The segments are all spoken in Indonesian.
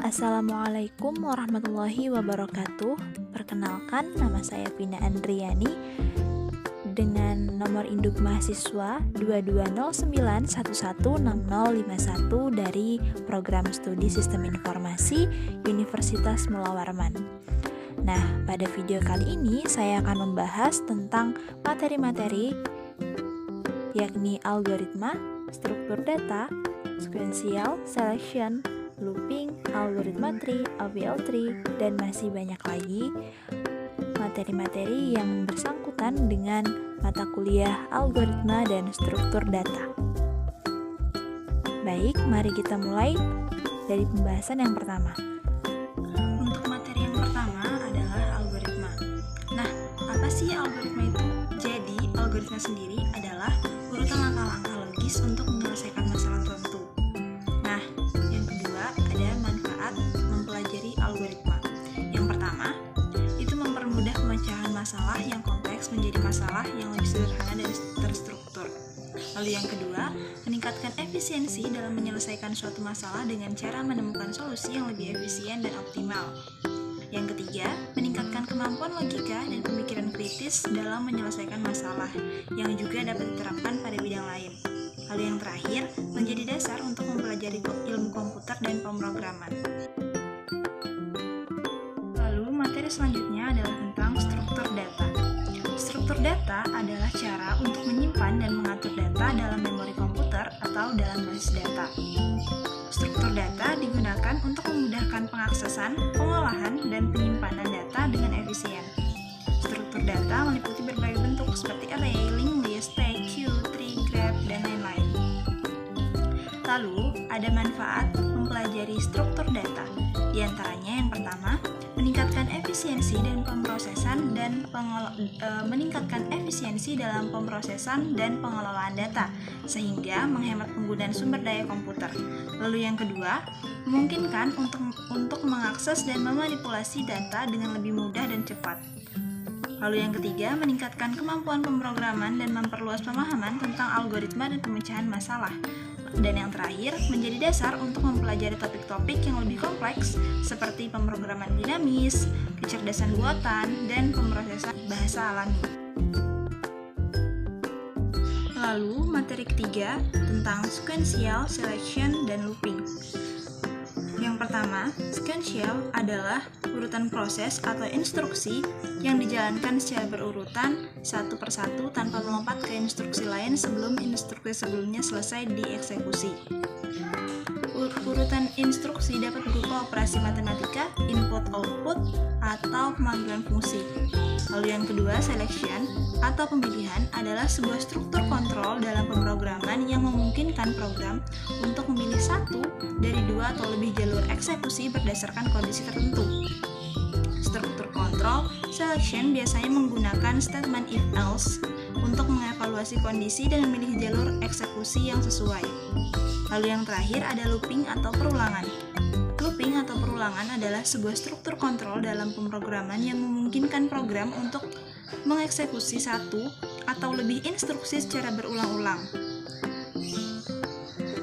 Assalamualaikum warahmatullahi wabarakatuh. Perkenalkan, nama saya Vina Andriani dengan nomor induk mahasiswa 2209116051 dari Program Studi Sistem Informasi Universitas Mula Warman. Nah, pada video kali ini saya akan membahas tentang materi-materi yakni algoritma, struktur data, sequential, selection, looping, algoritma tree, AVL tree, dan masih banyak lagi materi-materi yang bersangkutan dengan mata kuliah algoritma dan struktur data. Baik, mari kita mulai dari pembahasan yang pertama. Untuk materi yang pertama adalah algoritma. Nah, apa sih algoritma itu? Jadi, algoritma sendiri adalah urutan langkah-langkah logis untuk menyelesaikan masalah tertentu. Nah, yang kedua ada manfaat mempelajari algoritma. Yang pertama, itu mempermudah pemecahan masalah yang kompleks menjadi masalah yang lebih sederhana dan terstruktur. Lalu yang kedua, meningkatkan efisiensi dalam menyelesaikan suatu masalah dengan cara menemukan solusi yang lebih efisien dan optimal. Yang ketiga, meningkatkan kemampuan logika dan pemikiran kritis dalam menyelesaikan masalah yang juga dapat diterapkan pada bidang lain. Lalu yang terakhir, menjadi dasar untuk mempelajari ilmu komputer dan pemrograman. Lalu materi selanjutnya adalah tentang struktur data. Struktur data adalah cara untuk menyimpan dan mengatur data dalam memori komputer atau dalam basis data. Struktur data digunakan untuk memudahkan pengaksesan, pengolahan, dan penyimpanan data dengan efisien. Struktur data meliputi berbagai bentuk seperti array, linked list, tag, queue, tree, graph, dan lain-lain. Lalu, ada manfaat mempelajari struktur data. Di antaranya yang pertama, meningkatkan efisiensi dan pemrosesan dan meningkatkan efisiensi dalam pemrosesan dan pengelolaan data sehingga menghemat penggunaan sumber daya komputer. Lalu yang kedua, memungkinkan untuk mengakses dan memanipulasi data dengan lebih mudah dan cepat. Lalu yang ketiga, meningkatkan kemampuan pemrograman dan memperluas pemahaman tentang algoritma dan pemecahan masalah. Dan yang terakhir, menjadi dasar untuk mempelajari topik-topik yang lebih kompleks seperti pemrograman dinamis, kecerdasan buatan, dan pemrosesan bahasa alami. Lalu, materi ketiga tentang sequential, selection, dan looping. Yang pertama, sequential adalah urutan proses atau instruksi yang dijalankan secara berurutan satu persatu tanpa melompat ke instruksi lain sebelum instruksi sebelumnya selesai dieksekusi. Urutan instruksi dapat berupa operasi matematika, input-output, atau pemanggilan fungsi. Lalu yang kedua, selection atau pemilihan adalah sebuah struktur kontrol dalam pemrograman yang memungkinkan program untuk memilih satu dari dua atau lebih jalur eksekusi berdasarkan kondisi tertentu. Struktur kontrol, selection biasanya menggunakan statement if-else untuk mengevaluasi kondisi dan memilih jalur eksekusi yang sesuai. Lalu yang terakhir ada looping atau perulangan. Looping atau perulangan adalah sebuah struktur kontrol dalam pemrograman yang memungkinkan program untuk mengeksekusi satu atau lebih instruksi secara berulang-ulang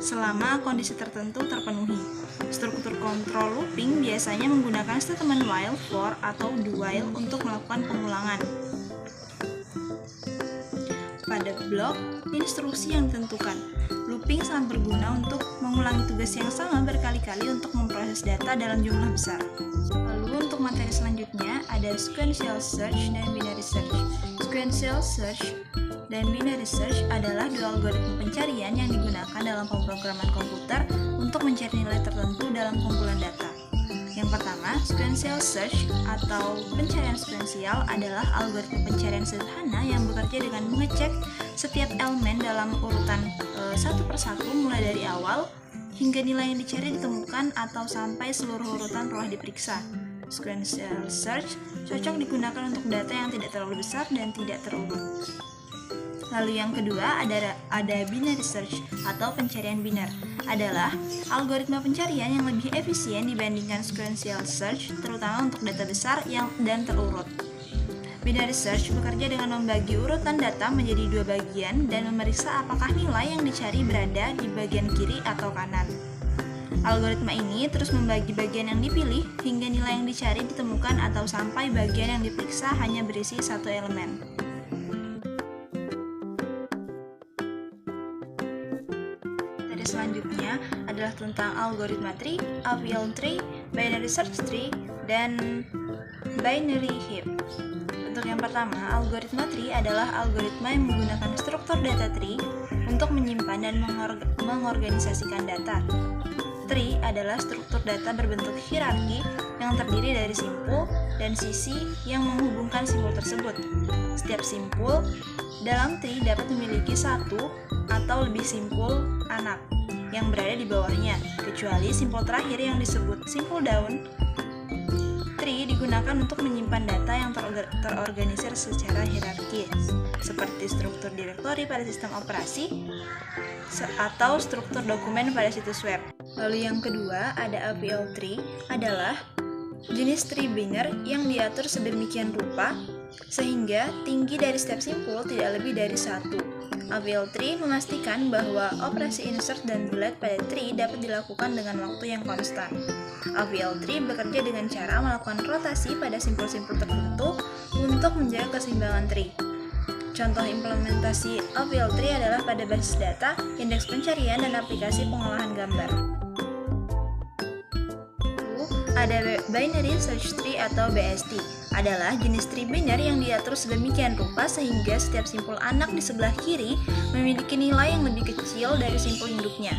selama kondisi tertentu terpenuhi. Struktur kontrol looping biasanya menggunakan statement while, for, atau do while untuk melakukan pengulangan pada blok instruksi yang ditentukan. Looping sangat berguna untuk mengulangi tugas yang sama berkali-kali untuk memproses data dalam jumlah besar. Lalu untuk materi selanjutnya ada sequential search dan binary search. Sequential search dan binary search adalah dua algoritma pencarian yang digunakan dalam pemrograman komputer untuk mencari nilai tertentu dalam kumpulan data. Yang pertama, sequential search atau pencarian sequential adalah algoritma pencarian sederhana yang bekerja dengan mengecek setiap elemen dalam urutan satu persatu mulai dari awal hingga nilai yang dicari ditemukan atau sampai seluruh urutan telah diperiksa. Sequential search cocok digunakan untuk data yang tidak terlalu besar dan tidak terurut. Lalu yang kedua ada binary search atau pencarian biner. Adalah algoritma pencarian yang lebih efisien dibandingkan sequential search, terutama untuk data besar dan terurut. Binary search bekerja dengan membagi urutan data menjadi dua bagian dan memeriksa apakah nilai yang dicari berada di bagian kiri atau kanan. Algoritma ini terus membagi bagian yang dipilih hingga nilai yang dicari ditemukan atau sampai bagian yang diperiksa hanya berisi satu elemen. Materi selanjutnya adalah tentang algoritma tree, AVL tree, binary search tree, dan binary heap. Untuk yang pertama, algoritma tree adalah algoritma yang menggunakan struktur data tree untuk menyimpan dan mengorganisasikan data. Tree adalah struktur data berbentuk hierarki yang terdiri dari simpul dan sisi yang menghubungkan simpul tersebut. Setiap simpul dalam tree dapat memiliki satu atau lebih simpul anak yang berada di bawahnya, kecuali simpul terakhir yang disebut simpul daun. Tree digunakan untuk menyimpan data yang terorganisir secara hierarkis, seperti struktur direktori pada sistem operasi atau struktur dokumen pada situs web. Lalu yang kedua, ada AVL tree, adalah jenis tree binary yang diatur sedemikian rupa sehingga tinggi dari setiap simpul tidak lebih dari 1. AVL tree memastikan bahwa operasi insert dan delete pada tree dapat dilakukan dengan waktu yang konstan. AVL tree bekerja dengan cara melakukan rotasi pada simpul-simpul tertentu untuk menjaga keseimbangan tree. Contoh implementasi AVL tree adalah pada basis data, indeks pencarian, dan aplikasi pengolahan gambar. Ada binary search tree atau BST, adalah jenis tree binary yang diatur sedemikian rupa sehingga setiap simpul anak di sebelah kiri memiliki nilai yang lebih kecil dari simpul induknya,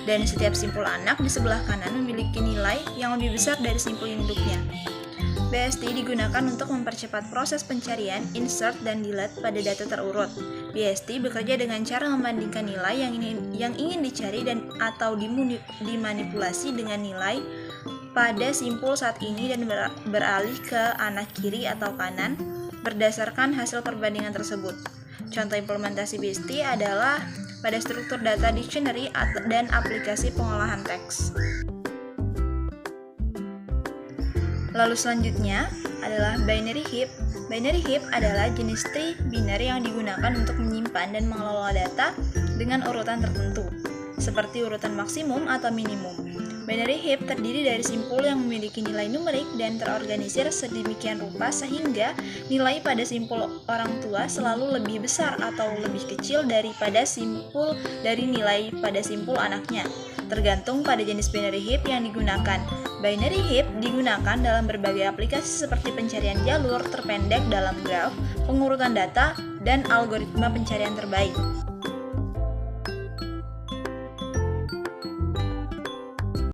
dan setiap simpul anak di sebelah kanan memiliki nilai yang lebih besar dari simpul induknya. BST digunakan untuk mempercepat proses pencarian, insert, dan delete pada data terurut. BST bekerja dengan cara membandingkan nilai yang ingin dicari dan atau dimanipulasi dengan nilai pada simpul saat ini dan beralih ke anak kiri atau kanan berdasarkan hasil perbandingan tersebut. Contoh implementasi BST adalah pada struktur data dictionary dan aplikasi pengolahan teks. Lalu selanjutnya adalah binary heap. Binary heap adalah jenis tree binary yang digunakan untuk menyimpan dan mengelola data dengan urutan tertentu, seperti urutan maksimum atau minimum. Binary heap terdiri dari simpul yang memiliki nilai numerik dan terorganisir sedemikian rupa sehingga nilai pada simpul orang tua selalu lebih besar atau lebih kecil daripada simpul dari nilai pada simpul anaknya, tergantung pada jenis binary heap yang digunakan. Binary heap digunakan dalam berbagai aplikasi seperti pencarian jalur terpendek dalam graf, pengurutan data, dan algoritma pencarian terbaik.